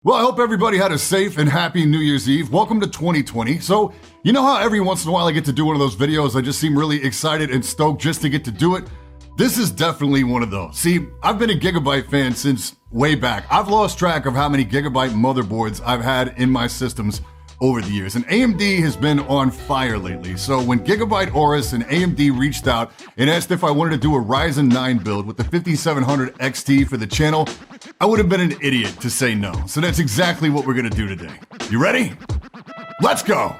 Well, I hope everybody had a safe and happy New Year's Eve. Welcome to 2020. So, you know how every once in a while I get to do one of those videos, I just seem really excited and stoked just to get to do it? This is definitely one of those. See, I've been a Gigabyte fan since way back. I've lost track of how many Gigabyte motherboards I've had in my systems over the years, and AMD has been on fire lately. So when Gigabyte AORUS and AMD reached out and asked if I wanted to do a Ryzen 9 build with the 5700 XT for the channel, I would have been an idiot to say no. So that's exactly what we're gonna do today. You ready? Let's go!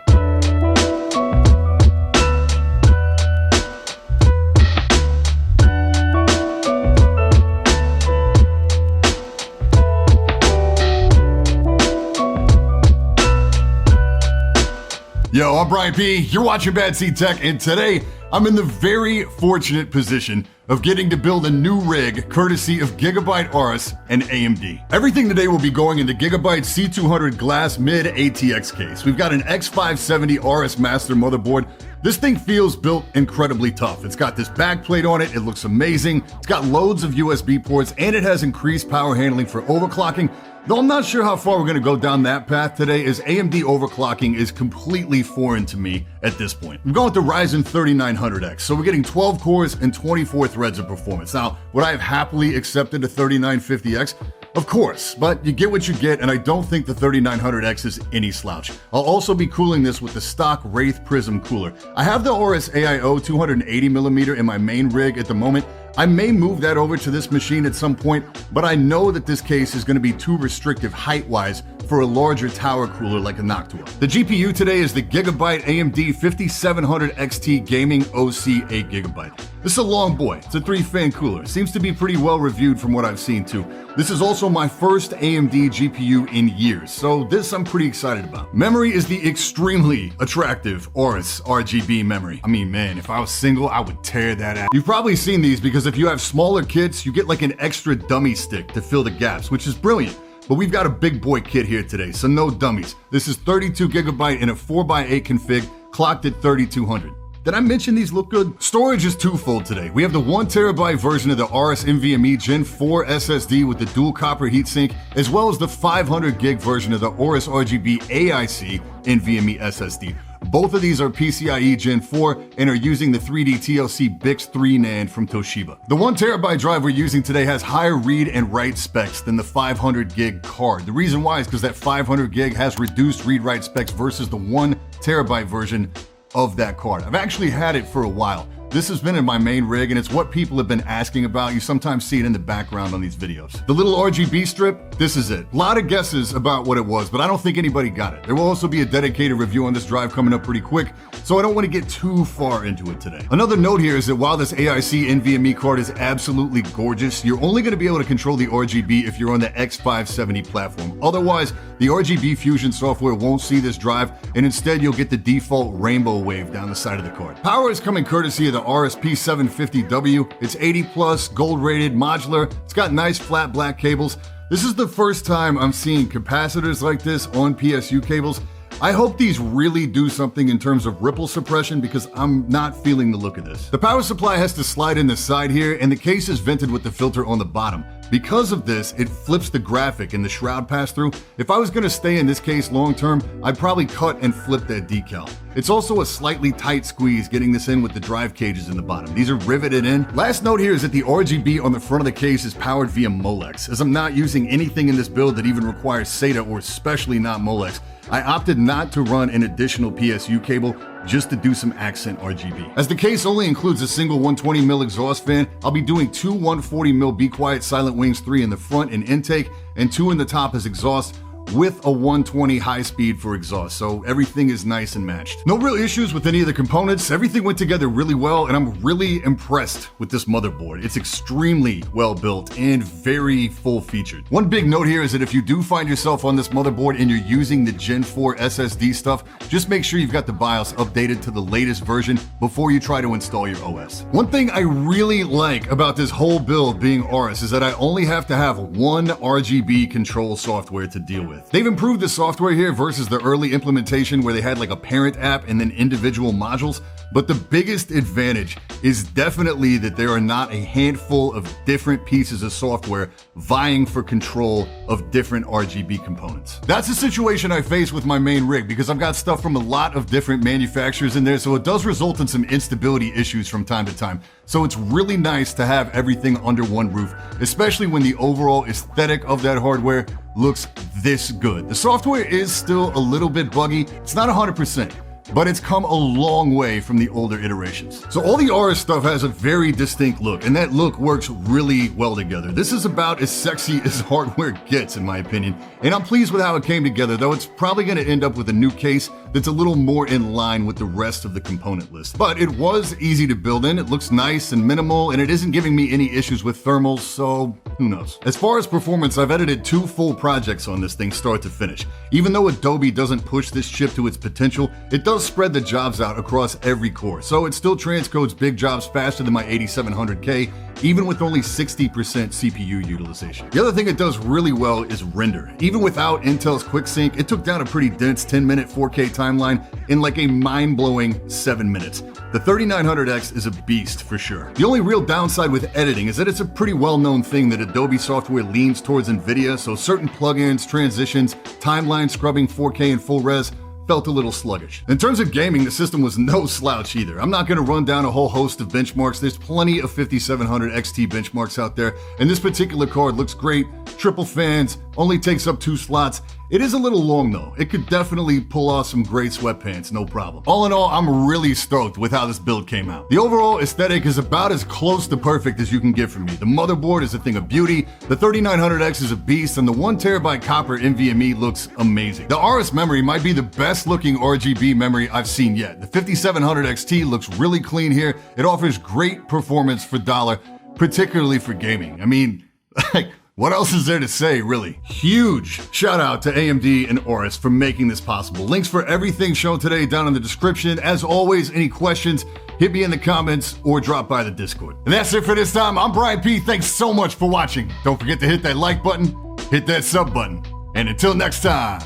Yo, I'm Brian P. You're watching BadSeed Tech, and today I'm in the very fortunate position of getting to build a new rig courtesy of Gigabyte AORUS and AMD. Everything today will be going in the Gigabyte C200 glass mid ATX case. We've got an X570 AORUS master motherboard. This thing feels built incredibly tough. It's got this backplate on it, it looks amazing. It's got loads of USB ports, and it has increased power handling for overclocking. Though I'm not sure how far we're gonna go down that path today, as AMD overclocking is completely foreign to me at this point. I'm going with the Ryzen 3900X, so we're getting 12 cores and 24 threads of performance. Now, would I have happily accepted a 3950X? Of course, but you get what you get, and I don't think the 3900X is any slouch. I'll also be cooling this with the stock Wraith Prism cooler. I have the AORUS AIO 280mm in my main rig at the moment. I may move that over to this machine at some point, but I know that this case is going to be too restrictive height-wise for a larger tower cooler like a Noctua. The GPU today is the Gigabyte AMD 5700 XT Gaming OC 8GB. This is a long boy. It's a 3-fan cooler. Seems to be pretty well reviewed from what I've seen too. This is also my first AMD GPU in years, so this I'm pretty excited about. Memory is the extremely attractive AORUS RGB memory. I mean, man, if I was single, I would tear that out. You've probably seen these because if you have smaller kids, you get like an extra dummy stick to fill the gaps, which is brilliant. But we've got a big boy kit here today, so no dummies. This is 32GB in a 4x8 config, clocked at 3200. Did I mention these look good? Storage is twofold today. We have the 1TB version of the AORUS NVMe Gen 4 SSD with the dual copper heatsink, as well as the 500GB version of the AORUS RGB AIC NVMe SSD. Both of these are PCIe Gen 4 and are using the 3D TLC BiCS3 NAND from Toshiba. The 1TB drive we're using today has higher read and write specs than the 500GB card. The reason why is because that 500GB has reduced read-write specs versus the 1TB version of that card. I've actually had it for a while. This has been in my main rig, and it's what people have been asking about. You sometimes see it in the background on these videos. The little RGB strip, this is it. A lot of guesses about what it was, but I don't think anybody got it. There will also be a dedicated review on this drive coming up pretty quick, so I don't want to get too far into it today. Another note here is that while this AIC NVMe card is absolutely gorgeous, you're only going to be able to control the RGB if you're on the X570 platform. Otherwise, the RGB Fusion software won't see this drive, and instead you'll get the default rainbow wave down the side of the card. Power is coming courtesy of the AORUS P750W. It's 80+, gold rated, modular. It's got nice flat black cables. This is the first time I'm seeing capacitors like this on PSU cables. I hope these really do something in terms of ripple suppression because I'm not feeling the look of this. The power supply has to slide in the side here, and the case is vented with the filter on the bottom. Because of this, it flips the graphic and the shroud pass-through. If I was gonna stay in this case long-term, I'd probably cut and flip that decal. It's also a slightly tight squeeze getting this in with the drive cages in the bottom. These are riveted in. Last note here is that the RGB on the front of the case is powered via Molex. As I'm not using anything in this build that even requires SATA or especially not Molex, I opted not to run an additional PSU cable just to do some accent RGB. As the case only includes a single 120mm exhaust fan, I'll be doing two 140mm Be Quiet Silent Wings 3 in the front and intake, and two in the top as exhaust, with a 120 high speed for exhaust, so everything is nice and matched. No real issues with any of the components. Everything went together really well, and I'm really impressed with this motherboard. It's extremely well built and very full featured. One big note here is that if you do find yourself on this motherboard and you're using the Gen 4 SSD stuff, just make sure you've got the BIOS updated to the latest version before you try to install your OS. One thing I really like about this whole build being AORUS is that I only have to have one RGB control software to deal with. with. They've improved the software here versus the early implementation where they had like a parent app and then individual modules, but the biggest advantage is definitely that there are not a handful of different pieces of software vying for control of different RGB components. That's the situation I face with my main rig because I've got stuff from a lot of different manufacturers in there, so it does result in some instability issues from time to time. So it's really nice to have everything under one roof, especially when the overall aesthetic of that hardware looks this good. The software is still a little bit buggy. It's not 100%. But it's come a long way from the older iterations. So all the AORUS stuff has a very distinct look, and that look works really well together. This is about as sexy as hardware gets, in my opinion, and I'm pleased with how it came together, though it's probably going to end up with a new case that's a little more in line with the rest of the component list. But it was easy to build in, it looks nice and minimal, and it isn't giving me any issues with thermals, so who knows. As far as performance, I've edited 2 full projects on this thing start to finish. Even though Adobe doesn't push this chip to its potential, it does spread the jobs out across every core, so it still transcodes big jobs faster than my 8700K, even with only 60% CPU utilization. The other thing it does really well is render. Even without Intel's QuickSync, it took down a pretty dense 10-minute 4K timeline in like a mind-blowing 7 minutes. The 3900X is a beast for sure. The only real downside with editing is that it's a pretty well-known thing that Adobe software leans towards NVIDIA, so certain plugins, transitions, timeline scrubbing 4K and full res felt a little sluggish. In terms of gaming, the system was no slouch either. I'm not going to run down a whole host of benchmarks. There's plenty of 5700 XT benchmarks out there, and this particular card looks great. Triple fans, only takes up 2 slots. It is a little long though. It could definitely pull off some great sweatpants, no problem. All in all, I'm really stoked with how this build came out. The overall aesthetic is about as close to perfect as you can get from me. The motherboard is a thing of beauty, the 3900X is a beast, and the 1TB copper NVMe looks amazing. The AORUS memory might be the best looking RGB memory I've seen yet. The 5700 XT looks really clean here. It offers great performance for dollar, particularly for gaming. I mean, like, what else is there to say, really? Huge shout out to AMD and AORUS for making this possible. Links for everything shown today down in the description. As always, any questions, hit me in the comments or drop by the Discord. And that's it for this time. I'm Brian P. Thanks so much for watching. Don't forget to hit that like button, hit that sub button. And until next time,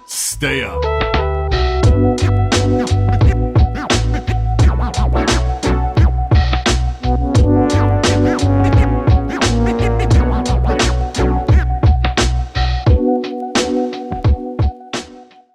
stay up.